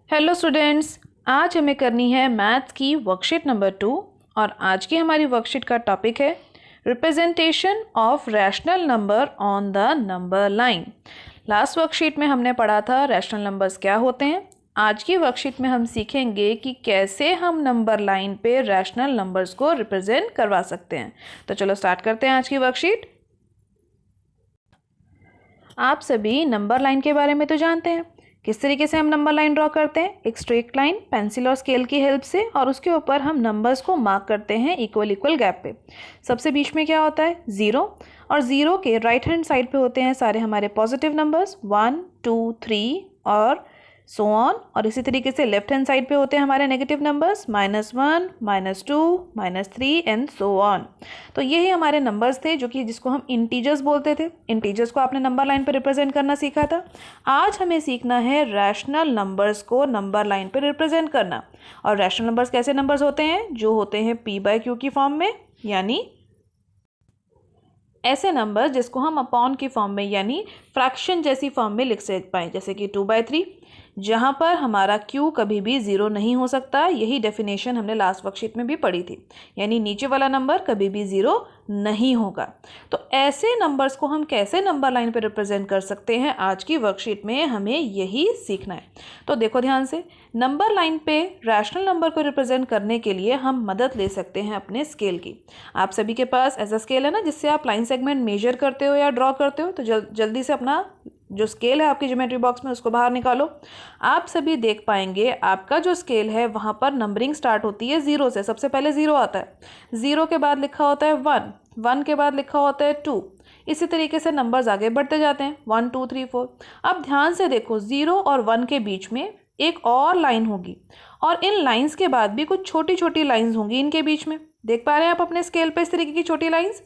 Hello students, आज हमें करनी है मैथ्स की वर्कशीट नंबर 2 और आज की हमारी वर्कशीट का टॉपिक है representation of rational number on the number line. Last worksheet में हमने पढ़ा था रैशनल नंबर्स क्या होते हैं। आज की वर्कशीट में हम सीखेंगे कि कैसे हम नंबर लाइन पे रैशनल नंबर्स को रिप्रेजेंट करवा सकते हैं। तो चलो स्टार्ट करते हैं आज की वर्कशीट। आप सभी नंबर लाइन के बारे में तो जानते हैं। किस तरीके से हम नंबर लाइन ड्रॉ करते हैं? एक स्ट्रेट लाइन पेंसिल और स्केल की हेल्प से, और उसके ऊपर हम नंबर्स को मार्क करते हैं इक्वल इक्वल गैप पे। सबसे बीच में क्या होता है? ज़ीरो, और ज़ीरो के राइट हैंड साइड पे होते हैं सारे हमारे पॉजिटिव नंबर्स 1 2 3 और सो ऑन। और इसी तरीके से लेफ्ट हैंड साइड पे होते हैं हमारे negative numbers -1 -2 -3 and so on. तो यही हमारे नंबर्स थे जो कि जिसको हम इंटीजर्स बोलते थे। इंटीजर्स को आपने नंबर लाइन पर रिप्रेजेंट करना सीखा था। आज हमें सीखना है रैशनल नंबर्स को नंबर लाइन पर रिप्रेजेंट करना। और रैशनल नंबर्स कैसे नंबर्स होते हैं? जो होते हैं p/q की फॉर्म में, यानी ऐसे नंबर जिसको हम अपॉन की फॉर्म में यानी फ्रैक्शन जैसी फॉर्म में लिख सकते पाएँ, जैसे कि 2/3, जहाँ पर हमारा q कभी भी ज़ीरो नहीं हो सकता। यही डेफिनेशन हमने लास्ट वर्कशीट में भी पढ़ी थी, यानी नीचे वाला नंबर कभी भी ज़ीरो नहीं होगा। तो ऐसे नंबर्स को हम कैसे नंबर लाइन पर रिप्रेजेंट कर सकते हैं, आज की वर्कशीट में हमें यही सीखना है। तो देखो ध्यान से, नंबर लाइन पे रैशनल नंबर को रिप्रेजेंट करने के लिए हम मदद ले सकते हैं अपने स्केल की। आप सभी के पास ऐसा स्केल है ना जिससे आप लाइन सेगमेंट मेजर करते हो या ड्रॉ करते हो। तो जल्दी से अपना जो स्केल है आपकी ज्योमेट्री बॉक्स में उसको बाहर निकालो। आप सभी देख पाएंगे आपका जो स्केल है वहाँ पर नंबरिंग स्टार्ट होती है ज़ीरो से। सबसे पहले ज़ीरो आता है, ज़ीरो के बाद लिखा होता है 1, 1 के बाद लिखा होता है 2। इसी तरीके से नंबर्स आगे बढ़ते जाते हैं 1 2 3 4। अब ध्यान से देखो, ज़ीरो और 1 के बीच में एक और लाइन होगी, और इन लाइंस के बाद भी कुछ छोटी छोटी लाइंस होंगी इनके बीच में। देख पा रहे हैं आप अपने स्केल पे इस तरीके की छोटी लाइंस।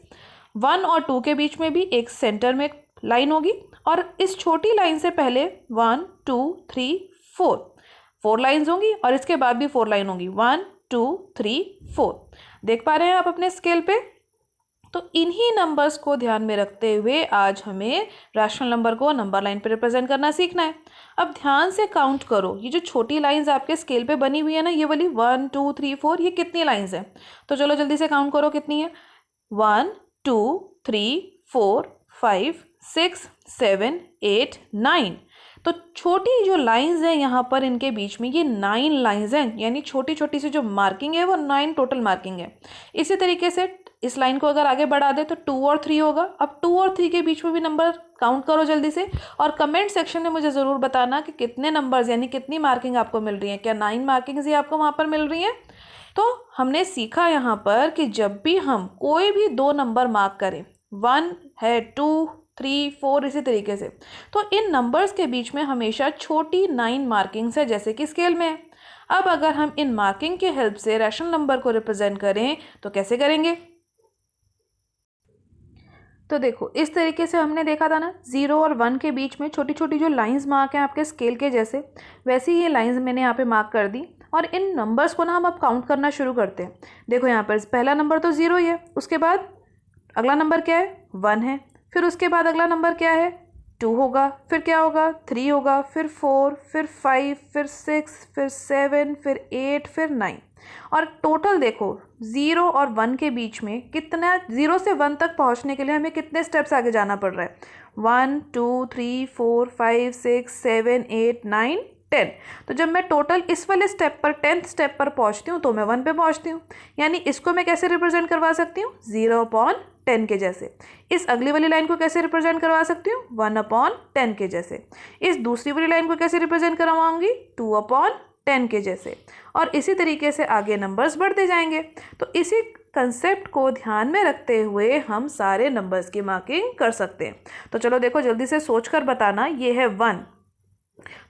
1 और 2 के बीच में भी एक सेंटर में लाइन होगी, और इस छोटी लाइन से पहले 1 2 3 4 लाइंस होंगी, और इसके बाद भी 4 लाइन होंगी 1 2 3 4। देख पा रहे हैं आप अपने स्केल पे। तो इन्हीं नंबर्स को ध्यान में रखते हुए आज हमें रैशनल नंबर को नंबर लाइन पे रिप्रेजेंट करना सीखना है। अब ध्यान से काउंट करो, ये जो छोटी लाइंस आपके स्केल पे बनी हुई है ना, ये वाली 1 2 3 4, ये कितनी लाइंस हैं? तो चलो जल्दी से काउंट करो कितनी है। 1 2 3 4 5 6 7 8 9। तो छोटी जो लाइंस हैं यहाँ पर इनके बीच में, ये 9 लाइंस हैं, यानी छोटी छोटी सी जो मार्किंग है वो 9 टोटल मार्किंग है। इसी तरीके से इस लाइन को अगर आगे बढ़ा दे तो 2 और 3 होगा। अब 2 और 3 के बीच में भी नंबर काउंट करो जल्दी से, और कमेंट सेक्शन में मुझे ज़रूर बताना कि कितने नंबर्स यानी कितनी मार्किंग आपको मिल रही है। क्या 9 मार्किंग्स ही आपको वहाँ पर मिल रही हैं? तो हमने सीखा यहाँ पर कि जब भी हम कोई भी दो नंबर मार्क करें, 1 है 2 3 4 इसी तरीके से, तो इन नंबर्स के बीच में हमेशा छोटी 9 मार्किंग्स है, जैसे कि स्केल में है। अब अगर हम इन मार्किंग की हेल्प से रैशनल नंबर को रिप्रेजेंट करें तो कैसे करेंगे? तो देखो, इस तरीके से हमने देखा था ना, 0 और 1 के बीच में छोटी छोटी जो लाइंस मार्क हैं आपके स्केल के जैसे, वैसी ही ये लाइंस मैंने यहाँ पे मार्क कर दी। और इन नंबर्स को ना हम अब काउंट करना शुरू करते हैं। देखो यहाँ पर पहला नंबर तो 0 ही है, उसके बाद अगला नंबर क्या है? 1 है। फिर उसके बाद अगला नंबर क्या है? 2 होगा। फिर क्या होगा? 3 होगा। फिर 4, फिर 5, फिर 6, फिर 7, फिर 8, फिर 9। और टोटल देखो, 0 और 1 के बीच में कितना, 0 से 1 तक पहुंचने के लिए हमें कितने स्टेप्स आगे जाना पड़ रहा है? 1 2 3 4 5 6 7 8 9 10। तो जब मैं टोटल इस वाले स्टेप पर 10th स्टेप पर पहुंचती हूँ तो मैं 1 पे पहुंचती हूँ। यानी इसको मैं कैसे रिप्रेजेंट करवा सकती हूँ? 0/10 के जैसे। इस अगली वाली लाइन को कैसे रिप्रेजेंट करवा सकती हूँ? 1/10 के जैसे। इस दूसरी वाली लाइन को कैसे रिप्रेजेंट करवाऊंगी? 2/10 के जैसे। और इसी तरीके से आगे नंबर्स बढ़ते जाएंगे। तो इसी कंसेप्ट को ध्यान में रखते हुए हम सारे नंबर्स की मार्किंग कर सकते हैं। तो चलो देखो, जल्दी से सोचकर बताना। ये है 1,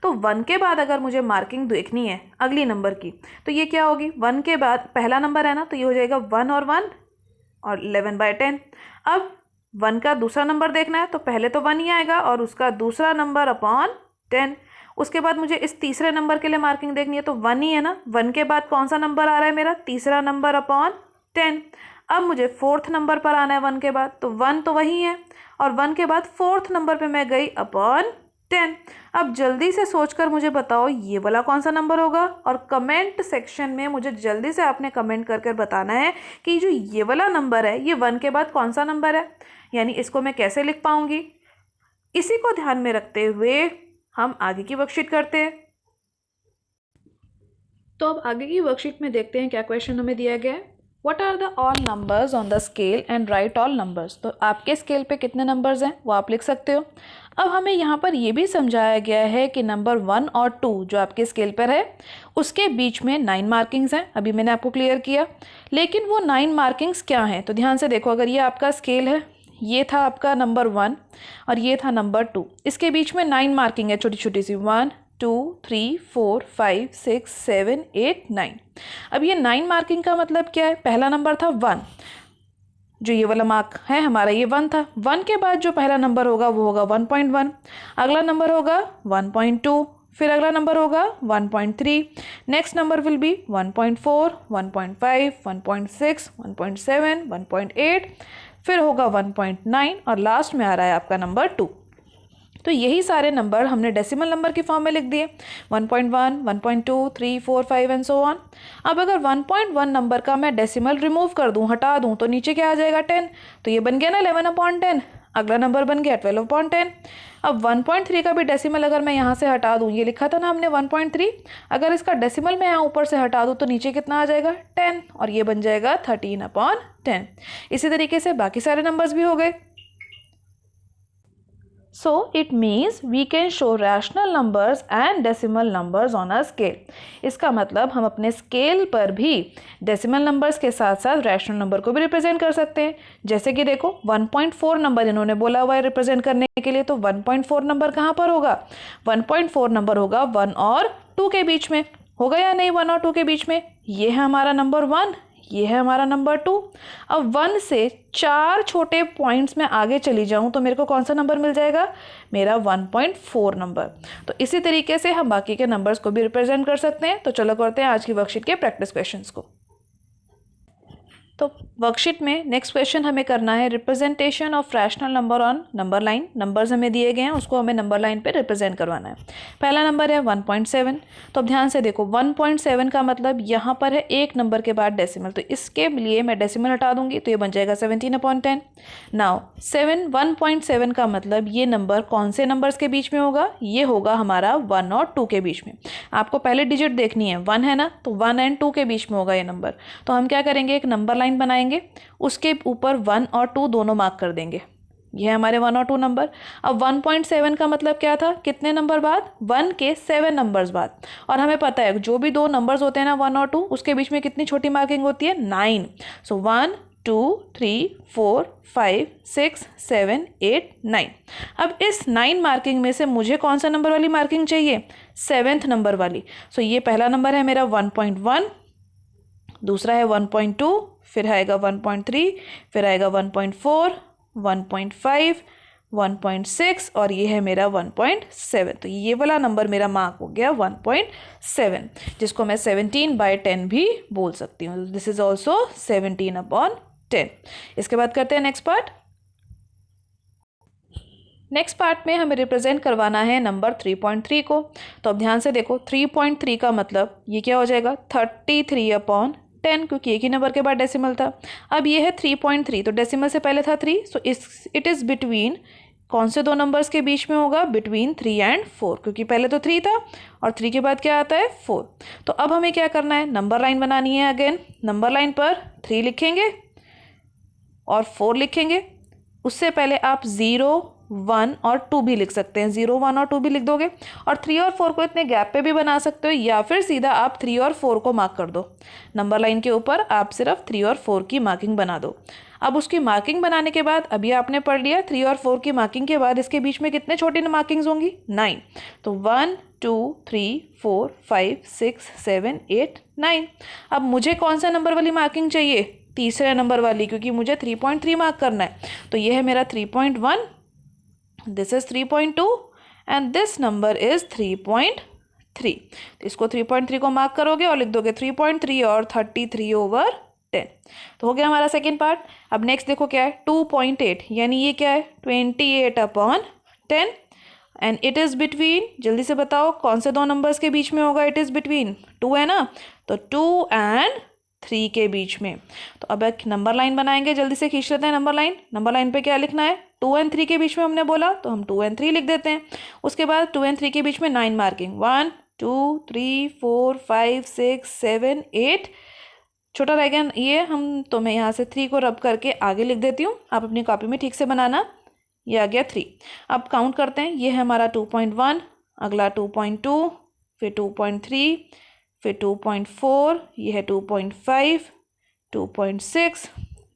तो 1 के बाद अगर मुझे मार्किंग देखनी है अगली नंबर की, तो ये क्या होगी? 1 के बाद पहला नंबर है ना, तो ये हो जाएगा 1 और 1 और 11/10। अब 1 का दूसरा नंबर देखना है तो पहले तो 1 ही आएगा और उसका दूसरा नंबर अपॉन 10। उसके बाद मुझे इस तीसरे नंबर के लिए मार्किंग देखनी है तो 1 ही है ना, 1 के बाद कौन सा नंबर आ रहा है मेरा? तीसरा नंबर अपॉन 10। अब मुझे 4th नंबर पर आना है 1 के बाद, तो 1 तो वही है, और 1 के बाद 4th नंबर पे मैं गई अपॉन 10। अब जल्दी से सोचकर मुझे बताओ ये वाला कौन सा नंबर होगा, और कमेंट सेक्शन में मुझे जल्दी से आपने कमेंट करके बताना है कि जो ये वाला नंबर है ये 1 के बाद कौन सा नंबर है, यानी इसको मैं कैसे लिख पाऊंगी। इसी को ध्यान में रखते हुए हम आगे की वर्कशीट करते हैं। तो अब आगे की वर्कशीट में देखते हैं क्या क्वेश्चन हमें दिया गया है। What are the all numbers on the scale and write all numbers. तो आपके स्केल पे कितने नंबर्स हैं वो आप लिख सकते हो। अब हमें यहाँ पर ये भी समझाया गया है कि नंबर 1 और 2 जो आपके स्केल पर है उसके बीच में 9 मार्किंग्स हैं, अभी मैंने आपको क्लियर किया। लेकिन वो 9 मार्किंग्स क्या हैं, तो ध्यान से देखो, अगर ये आपका स्केल है, ये था आपका नंबर 1 और ये था नंबर 2, इसके बीच में 9 मार्किंग है छोटी छोटी सी, 1 2 3 4 5 6 7 8 9। अब ये 9 मार्किंग का मतलब क्या है, पहला नंबर था 1, जो ये वाला मार्क है हमारा ये 1 था। 1 के बाद जो पहला नंबर होगा वो होगा 1.1, अगला नंबर होगा 1.2, फिर अगला नंबर होगा 1.3, नेक्स्ट नंबर विल बी 1.4 1.5 1.6 1.7 1.8, फिर होगा 1.9 और लास्ट में आ रहा है आपका नंबर 2। तो यही सारे नंबर हमने डेसिमल नंबर की फॉर्म में लिख दिए, 1.1 1.2 3 4 5 एंड सो ऑन। अब अगर 1.1 नंबर का मैं डेसिमल रिमूव कर दूं, हटा दूं, तो नीचे क्या आ जाएगा 10, तो ये बन गया ना 11/10, अगला नंबर बन गया 12/10। अब 1.3 का भी डेसिमल अगर मैं यहाँ से हटा दूँ, ये लिखा था ना हमने 1.3, अगर इसका डेसिमल मैं यहाँ ऊपर से हटा दूँ तो नीचे कितना आ जाएगा 10, और ये बन जाएगा 13/10। इसी तरीके से बाकी सारे नंबर्स भी हो गए। So it means we can show rational numbers and decimal numbers on a scale. इसका मतलब हम अपने स्केल पर भी डेसिमल नंबर्स के साथ साथ रैशनल नंबर को भी रिप्रेजेंट कर सकते हैं। जैसे कि देखो 1.4 नंबर इन्होंने बोला हुआ है रिप्रेजेंट करने के लिए, तो 1.4 नंबर कहाँ पर होगा, 1.4 नंबर होगा 1 और 2 के बीच में, होगा या नहीं 1 और 2 के बीच में। ये है हमारा नंबर 1, ये है हमारा नंबर 2। अब 1 से 4 छोटे पॉइंट्स में आगे चली जाऊं तो मेरे को कौन सा नंबर मिल जाएगा, मेरा 1.4 नंबर। तो इसी तरीके से हम बाकी के नंबर्स को भी रिप्रेजेंट कर सकते हैं। तो चलो करते हैं आज की वर्कशीट के प्रैक्टिस क्वेश्चंस को। तो वर्कशीट में नेक्स्ट क्वेश्चन हमें करना है representation of rational number on number line. Numbers हमें दिए गए हैं, उसको हमें नंबर लाइन पे रिप्रेजेंट करवाना है। पहला नंबर है 1.7, तो अब ध्यान से देखो 1.7 का मतलब यहाँ पर है एक नंबर के बाद डेसिमल, तो इसके लिए मैं डेसिमल हटा दूंगी तो ये बन जाएगा 17/10। नाउ 1.7 का मतलब ये नंबर कौन से नंबर्स के बीच में होगा, ये होगा हमारा 1 और 2 के बीच में। आपको पहले डिजिट देखनी है, 1 है ना, तो 1 एंड 2 के बीच में होगा ये नंबर। तो हम क्या करेंगे, एक नंबर लाइन बनाएंगे, उसके ऊपर 1 और 2 दोनों मार्क कर देंगे। ये हमारे 1 और 2 नंबर। अब 1.7 का मतलब क्या था, कितने नंबर बाद, 1 के 7 नंबर्स बाद। और हमें पता है जो भी दो नंबर्स होते हैं ना 1 और 2, उसके बीच में कितनी छोटी मार्किंग होती है, 9। सो 1 2 3 4 5 6 7 8 9। अब इस 9 मार्किंग में से मुझे कौन सा नंबर वाली मार्किंग चाहिए, 7th नंबर वाली। सो ये पहला नंबर है मेरा 1.1, दूसरा है 1.2, फिर आएगा 1.3, फिर आएगा 1.4 1.5 1.6 और ये है मेरा 1.7। तो ये वाला नंबर मेरा मार्क हो गया 1.7, जिसको मैं 17/10 भी बोल सकती हूँ। This is also 17/10। इसके बाद करते हैं नेक्स्ट पार्ट। नेक्स्ट पार्ट में हमें रिप्रेजेंट करवाना है नंबर 3.3 को। तो अब ध्यान से देखो 3.3 का मतलब ये क्या हो जाएगा, 33/10, क्योंकि एक ही नंबर के बाद डेसिमल था। अब ये है 3.3, तो डेसिमल से पहले था 3, सो इट इज़ बिटवीन कौन से दो नंबर्स के बीच में होगा, बिटवीन 3 एंड 4, क्योंकि पहले तो 3 था और 3 के बाद क्या आता है 4। तो अब हमें क्या करना है, नंबर लाइन बनानी है। अगेन नंबर लाइन पर 3 लिखेंगे और 4 लिखेंगे। उससे पहले आप 0 1 और 2 भी लिख सकते हैं, 0 1 और 2 भी लिख दोगे। और 3 और 4 को इतने गैप पे भी बना सकते हो, या फिर सीधा आप 3 और 4 को मार्क कर दो। नंबर लाइन के ऊपर आप सिर्फ 3 और 4 की मार्किंग बना दो। अब उसकी मार्किंग बनाने के बाद, अभी आपने पढ़ लिया 3 और 4 की मार्किंग के बाद इसके बीच में कितने छोटी मार्किंग्स होंगी, 9। तो 1 2 3 4 5 6 7 8 9। अब मुझे कौन सा नंबर वाली मार्किंग चाहिए, तीसरे नंबर वाली, क्योंकि मुझे 3.3 मार्क करना है। तो ये है मेरा 3.1, this is 3.2 and this number is 3.3। तो इसको 3.3 को मार्क करोगे और लिख दोगे 3.3 और 33/10। तो हो गया हमारा सेकेंड पार्ट। अब नेक्स्ट देखो क्या है 2.8, यानी ये क्या है 28/10। एंड इट इज़ बिटवीन, जल्दी से बताओ कौन से 2 नंबर्स के बीच में होगा इट इज़ बिटवीन, 2 है ना, तो 2 एंड 3 के बीच में। तो अब एक नंबर लाइन बनाएंगे, जल्दी से खींच लेते हैं नंबर लाइन। नंबर लाइन पे क्या लिखना है, 2 एंड 3 के बीच में हमने बोला तो हम 2 एंड 3 लिख देते हैं। उसके बाद 2 एंड 3 के बीच में 9 मार्किंग, 1 2 3 4 5 6 7 8, छोटा रह गया ये हम, तो मैं यहाँ से 3 को रब करके आगे लिख देती हूँ, आप अपनी कॉपी में ठीक से बनाना। ये आ गया 3। अब काउंट करते हैं, ये है हमारा 2.1, अगला 2.2, फिर 2.3, फिर 2.4, ये है 2.5, 2.6,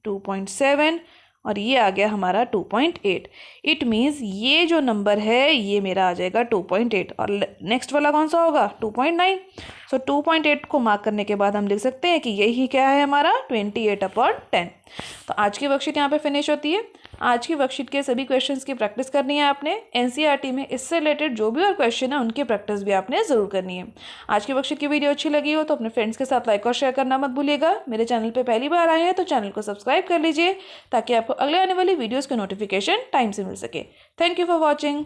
2.7 और ये आ गया हमारा 2.8। इट मीन्स ये जो नंबर है ये मेरा आ जाएगा 2.8 और नेक्स्ट वाला कौन सा होगा 2.9। सो 2.8 को मार्क करने के बाद हम लिख सकते हैं कि यही क्या है हमारा 28/10। तो आज की वर्कशीट यहाँ पे फिनिश होती है। आज की वर्कशीट के सभी क्वेश्चंस की प्रैक्टिस करनी है आपने। एनसीईआरटी में इससे रिलेटेड जो भी और क्वेश्चन है उनकी प्रैक्टिस भी आपने ज़रूर करनी है। आज की वर्कशीट की वीडियो अच्छी लगी हो तो अपने फ्रेंड्स के साथ लाइक और शेयर करना मत भूलिएगा। मेरे चैनल पे पहली बार आए हैं तो चैनल को सब्सक्राइब कर लीजिए ताकि आपको अगले आने वाली वीडियोज़ के नोटिफिकेशन टाइम से मिल सके। Thank you for watching.